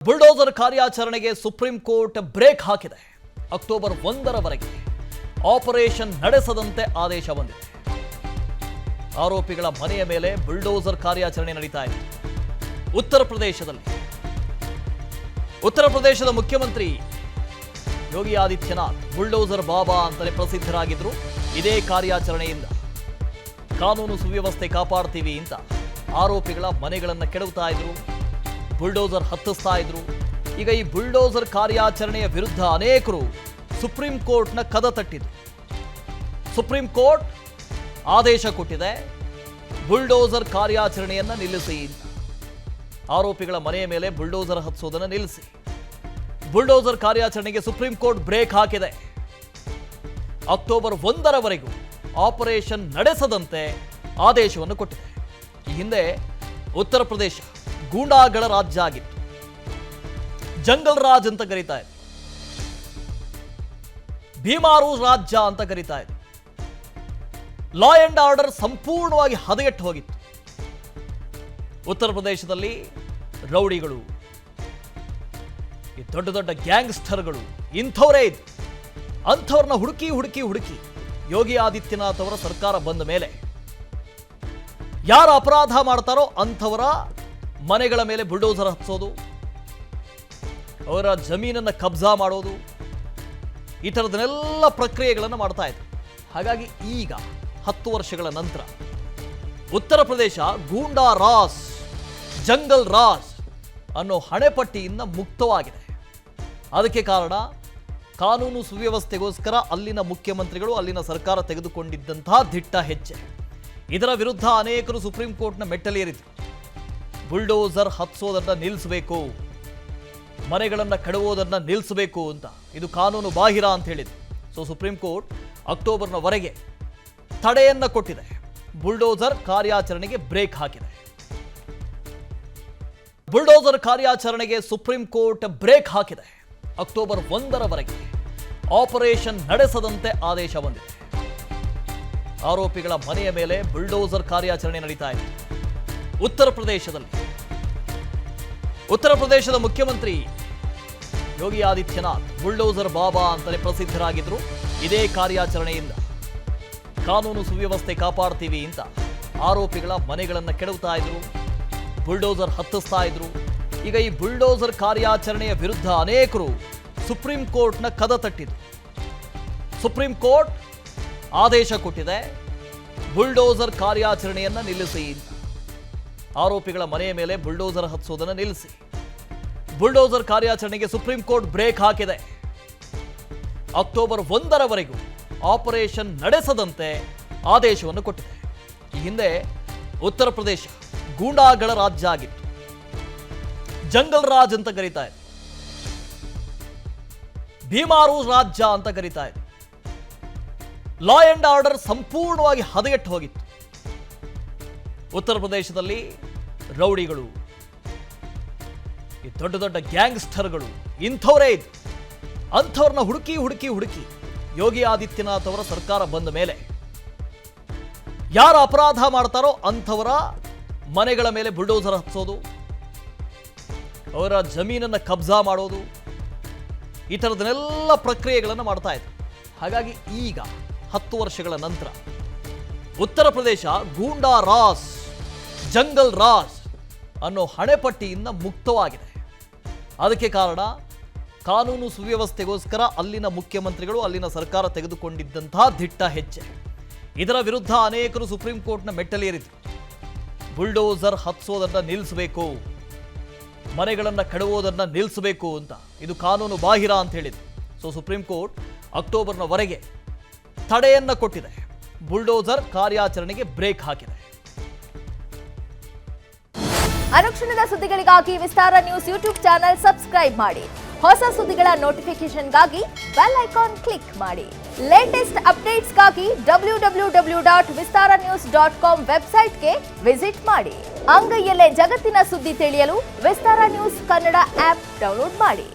Bulldozer ಕಾರ್ಯಾಚರಣೆಗೆ supreme court break ಹಾಕಿದೆ. October 1ರವರೆಗೆ operation ನಡೆಸದಂತೆ ಆದೇಶ ಬಂದಿದೆ. ಆರೋಪಿಗಳ ಮನೆಯ ಮೇಲೆ ಬುಲ್ಡೋಸರ್ ಕಾರ್ಯಾಚರಣೆ ನಡೀತಾ ಇದೆ. ಉತ್ತರ ಪ್ರದೇಶದ ಮುಖ್ಯಮಂತ್ರಿ ಯೋಗಿ ಆದಿತ್ಯನಾಥ್ ಬುಲ್ಡೋಸರ್ ಬಾಬಾ ಅಂತಲೇ ಪ್ರಸಿದ್ಧರಾಗಿದ್ರು. ಇದೇ ಕಾರ್ಯಾಚರಣೆಯಿಂದ ಕಾನೂನು ಸುವ್ಯವಸ್ಥೆ ಕಾಪಾಡ್ತೀವಿ ಅಂತ ಆರೋಪಿಗಳ ಮನೆಗಳನ್ನು ಕೆಡವುತ್ತಾ ಇದ್ರು, ಬುಲ್ಡೋಸರ್ ಹತ್ತಿಸ್ತಾ ಇದ್ರು. ಈಗ ಈ ಬುಲ್ಡೋಸರ್ ಕಾರ್ಯಾಚರಣೆಯ ವಿರುದ್ಧ ಅನೇಕರು ಸುಪ್ರೀಂ ಕೋರ್ಟ್ನ ಕದ ತಟ್ಟಿದ್ರು. ಸುಪ್ರೀಂ ಕೋರ್ಟ್ ಆದೇಶ ಕೊಟ್ಟಿದೆ, ಬುಲ್ಡೋಸರ್ ಕಾರ್ಯಾಚರಣೆಯನ್ನ ನಿಲ್ಲಿಸಿ ಅಂತ. ಆರೋಪಿಗಳ ಮನೆಯ ಮೇಲೆ ಬುಲ್ಡೋಸರ್ ಹತ್ತಿಸೋದನ್ನು ನಿಲ್ಲಿಸಿ. ಬುಲ್ಡೋಸರ್ ಕಾರ್ಯಾಚರಣೆಗೆ ಸುಪ್ರೀಂ ಕೋರ್ಟ್ ಬ್ರೇಕ್ ಹಾಕಿದೆ. ಅಕ್ಟೋಬರ್ 1ರವರೆಗೂ ಆಪರೇಷನ್ ನಡೆಸದಂತೆ ಆದೇಶವನ್ನು ಕೊಟ್ಟಿದೆ. ಈ ಹಿಂದೆ ಉತ್ತರ ಪ್ರದೇಶ ಗೂಂಡಾಗಳ ರಾಜ್ಯ ಆಗಿತ್ತು. ಜಂಗಲ್ ರಾಜ್ ಅಂತ ಕರೀತಾ ಇದೆ, ಭೀಮಾರು ರಾಜ್ಯ ಅಂತ ಕರೀತಾ ಇದೆ. ಲಾ ಅಂಡ್ ಆರ್ಡರ್ ಸಂಪೂರ್ಣವಾಗಿ ಹದಗೆಟ್ಟು ಹೋಗಿತ್ತು. ಉತ್ತರ ಪ್ರದೇಶದಲ್ಲಿ ರೌಡಿಗಳು, ಈ ದೊಡ್ಡ ದೊಡ್ಡ ಗ್ಯಾಂಗ್ಸ್ಟರ್ಗಳು ಇಂಥವರೇ ಇದ್ರು. ಅಂಥವ್ರನ್ನ ಹುಡುಕಿ ಯೋಗಿ ಆದಿತ್ಯನಾಥ್ ಅವರ ಸರ್ಕಾರ ಬಂದ ಮೇಲೆ ಯಾರು ಅಪರಾಧ ಮಾಡ್ತಾರೋ ಅಂಥವರ ಮನೆಗಳ ಮೇಲೆ ಬುಲ್ಡೋಸರ್ ಹತ್ತಿಸೋದು, ಅವರ ಜಮೀನನ್ನು ಕಬ್ಜಾ ಮಾಡೋದು, ಈ ಥರದನ್ನೆಲ್ಲ ಪ್ರಕ್ರಿಯೆಗಳನ್ನು ಮಾಡ್ತಾ ಇದ್ರು. ಹಾಗಾಗಿ ಈಗ 10 ವರ್ಷಗಳ ನಂತರ ಉತ್ತರ ಪ್ರದೇಶ ಗೂಂಡಾ ರಾಜ್, ಜಂಗಲ್ ರಾಜ್ ಅನ್ನೋ ಹಣೆಪಟ್ಟಿಯಿಂದ ಮುಕ್ತವಾಗಿದೆ. ಅದಕ್ಕೆ ಕಾರಣ ಕಾನೂನು ಸುವ್ಯವಸ್ಥೆಗೋಸ್ಕರ ಅಲ್ಲಿನ ಮುಖ್ಯಮಂತ್ರಿಗಳು, ಅಲ್ಲಿನ ಸರ್ಕಾರ ತೆಗೆದುಕೊಂಡಿದ್ದಂತಹ ದಿಟ್ಟ ಹೆಜ್ಜೆ. ಇದರ ವಿರುದ್ಧ ಅನೇಕರು ಸುಪ್ರೀಂ ಕೋರ್ಟ್ನ ಮೆಟ್ಟಲೇರಿದ್ರು. ಬುಲ್ಡೋಸರ್ ಹತ್ತಿಸೋದನ್ನ ನಿಲ್ಲಿಸಬೇಕು, ಮನೆಗಳನ್ನು ಕೆಡವೋದನ್ನ ನಿಲ್ಲಿಸಬೇಕು ಅಂತ. ಇದು ಕಾನೂನು ಬಾಹಿರ ಅಂತ ಹೇಳಿದ್ರು. ಸೊ ಸುಪ್ರೀಂ ಕೋರ್ಟ್ ಅಕ್ಟೋಬರ್ನವರೆಗೆ ತಡೆಯನ್ನ ಕೊಟ್ಟಿದೆ. ಬುಲ್ಡೋಸರ್ ಕಾರ್ಯಾಚರಣೆಗೆ ಬ್ರೇಕ್ ಹಾಕಿದೆ. ಬುಲ್ಡೋಸರ್ ಕಾರ್ಯಾಚರಣೆಗೆ ಸುಪ್ರೀಂ ಕೋರ್ಟ್ ಬ್ರೇಕ್ ಹಾಕಿದೆ. ಅಕ್ಟೋಬರ್ 1ರವರೆಗೆ ಆಪರೇಷನ್ ನಡೆಸದಂತೆ ಆದೇಶ ಬಂದಿದೆ. ಆರೋಪಿಗಳ ಮನೆಯ ಮೇಲೆ ಬುಲ್ಡೋಸರ್ ಕಾರ್ಯಾಚರಣೆ ನಡೀತಾ ಇದೆ. ಉತ್ತರ ಪ್ರದೇಶದ ಮುಖ್ಯಮಂತ್ರಿ ಯೋಗಿ ಆದಿತ್ಯನಾಥ್ ಬುಲ್ಡೋಸರ್ ಬಾಬಾ ಅಂತಲೇ ಪ್ರಸಿದ್ಧರಾಗಿದ್ರು. ಇದೇ ಕಾರ್ಯಾಚರಣೆಯಿಂದ ಕಾನೂನು ಸುವ್ಯವಸ್ಥೆ ಕಾಪಾಡ್ತೀವಿ ಅಂತ ಆರೋಪಿಗಳ ಮನೆಗಳನ್ನು ಕೆಡವುತ್ತಾ ಇದ್ರು, ಬುಲ್ಡೋಸರ್ ಹತ್ತಿಸ್ತಾ ಇದ್ರು. ಈಗ ಈ ಬುಲ್ಡೋಸರ್ ಕಾರ್ಯಾಚರಣೆಯ ವಿರುದ್ಧ ಅನೇಕರು ಸುಪ್ರೀಂ ಕೋರ್ಟ್ನ ಕದ ತಟ್ಟಿದ್ರು. ಸುಪ್ರೀಂ ಕೋರ್ಟ್ ಆದೇಶ ಕೊಟ್ಟಿದೆ, ಬುಲ್ಡೋಸರ್ ಕಾರ್ಯಾಚರಣೆಯನ್ನ ನಿಲ್ಲಿಸಿ ಅಂತ. ಆರೋಪಿಗಳ ಮನೆಯ ಮೇಲೆ ಬುಲ್ಡೋಸರ್ ಹತ್ತಿಸೋದನ್ನು ನಿಲ್ಲಿಸಿ. ಬುಲ್ಡೋಸರ್ ಕಾರ್ಯಾಚರಣೆಗೆ ಸುಪ್ರೀಂ ಕೋರ್ಟ್ ಬ್ರೇಕ್ ಹಾಕಿದೆ. ಅಕ್ಟೋಬರ್ 1ರವರೆಗೂ ಆಪರೇಷನ್ ನಡೆಸದಂತೆ ಆದೇಶವನ್ನು ಕೊಟ್ಟಿದೆ. ಈ ಹಿಂದೆ ಉತ್ತರ ಪ್ರದೇಶ ಗೂಂಡಾಗಳ ರಾಜ್ಯ ಆಗಿತ್ತು. ಜಂಗಲ್ ರಾಜ್ ಅಂತ ಕರೀತಾ ಇದೆ, ಭೀಮಾರು ರಾಜ್ಯ ಅಂತ ಕರೀತಾ ಇದೆ. ಲಾ ಅಂಡ್ ಆರ್ಡರ್ ಸಂಪೂರ್ಣವಾಗಿ ಹದಗೆಟ್ಟು ಹೋಗಿತ್ತು. ಉತ್ತರ ಪ್ರದೇಶದಲ್ಲಿ ರೌಡಿಗಳು, ಈ ದೊಡ್ಡ ದೊಡ್ಡ ಗ್ಯಾಂಗ್ಸ್ಟರ್ಗಳು ಇಂಥವರೇ ಇದ್ರು. ಅಂಥವ್ರನ್ನ ಹುಡುಕಿ ಯೋಗಿ ಆದಿತ್ಯನಾಥ್ ಅವರ ಸರ್ಕಾರ ಬಂದ ಮೇಲೆ ಯಾರು ಅಪರಾಧ ಮಾಡ್ತಾರೋ ಅಂಥವರ ಮನೆಗಳ ಮೇಲೆ ಬುಲ್ಡೋಸರ್ ಹತ್ತಿಸೋದು, ಅವರ ಜಮೀನನ್ನು ಕಬ್ಜಾ ಮಾಡೋದು, ಈ ಥರದನ್ನೆಲ್ಲ ಪ್ರಕ್ರಿಯೆಗಳನ್ನು ಮಾಡ್ತಾ ಇದ್ರು. ಹಾಗಾಗಿ ಈಗ 10 ವರ್ಷಗಳ ನಂತರ ಉತ್ತರ ಪ್ರದೇಶ ಗೂಂಡಾ ರಾಜ್, ಜಂಗಲ್ ರಾಜ್ ಅನ್ನೋ ಹಣೆಪಟ್ಟಿಯಿಂದ ಮುಕ್ತವಾಗಿದೆ. ಅದಕ್ಕೆ ಕಾರಣ ಕಾನೂನು ಸುವ್ಯವಸ್ಥೆಗೋಸ್ಕರ ಅಲ್ಲಿನ ಮುಖ್ಯಮಂತ್ರಿಗಳು, ಅಲ್ಲಿನ ಸರ್ಕಾರ ತೆಗೆದುಕೊಂಡಿದ್ದಂತಹ ದಿಟ್ಟ ಹೆಜ್ಜೆ. ಇದರ ವಿರುದ್ಧ ಅನೇಕರು ಸುಪ್ರೀಂ ಕೋರ್ಟ್ನ ಮೆಟ್ಟಲೇರಿದ್ರು. ಬುಲ್ಡೋಸರ್ ಹತ್ತಿಸೋದನ್ನ ನಿಲ್ಲಿಸಬೇಕು, ಮನೆಗಳನ್ನು ಕೆಡವೋದನ್ನ ನಿಲ್ಲಿಸಬೇಕು ಅಂತ. ಇದು ಕಾನೂನು ಬಾಹಿರ ಅಂತ ಹೇಳಿದ್ರು. ಸೊ ಸುಪ್ರೀಂ ಕೋರ್ಟ್ ಅಕ್ಟೋಬರ್ನವರೆಗೆ ತಡೆಯನ್ನ ಕೊಟ್ಟಿದೆ. ಬುಲ್ಡೋಸರ್ ಕಾರ್ಯಾಚರಣೆಗೆ ಬ್ರೇಕ್ ಹಾಕಿದೆ. ಅನುಕ್ಷಣದ ಸುದ್ದಿಗಳಿಗಾಗಿ ವಿಸ್ತಾರ ನ್ಯೂಸ್ ಯೂಟ್ಯೂಬ್ ಚಾನೆಲ್ ಸಬ್ಸ್ಕ್ರೈಬ್ ಮಾಡಿ. ಹೊಸ ಸುದ್ದಿಗಳ ನೋಟಿಫಿಕೇಶನ್ಗಾಗಿ ಬೆಲ್ ಐಕಾನ್ ಕ್ಲಿಕ್ ಮಾಡಿ. ಲೇಟೆಸ್ಟ್ ಅಪ್ಡೇಟ್ಸ್ಗಾಗಿ www.vistaranews.com ವೆಬ್ಸೈಟ್ಗೆ ವಿಸಿಟ್ ಮಾಡಿ. ಅಂಗೈಯಲ್ಲೇ ಜಗತ್ತಿನ ಸುದ್ದಿ ತಿಳಿಯಲು ವಿಸ್ತಾರ ನ್ಯೂಸ್ ಕನ್ನಡ ಆಪ್ ಡೌನ್ಲೋಡ್ ಮಾಡಿ.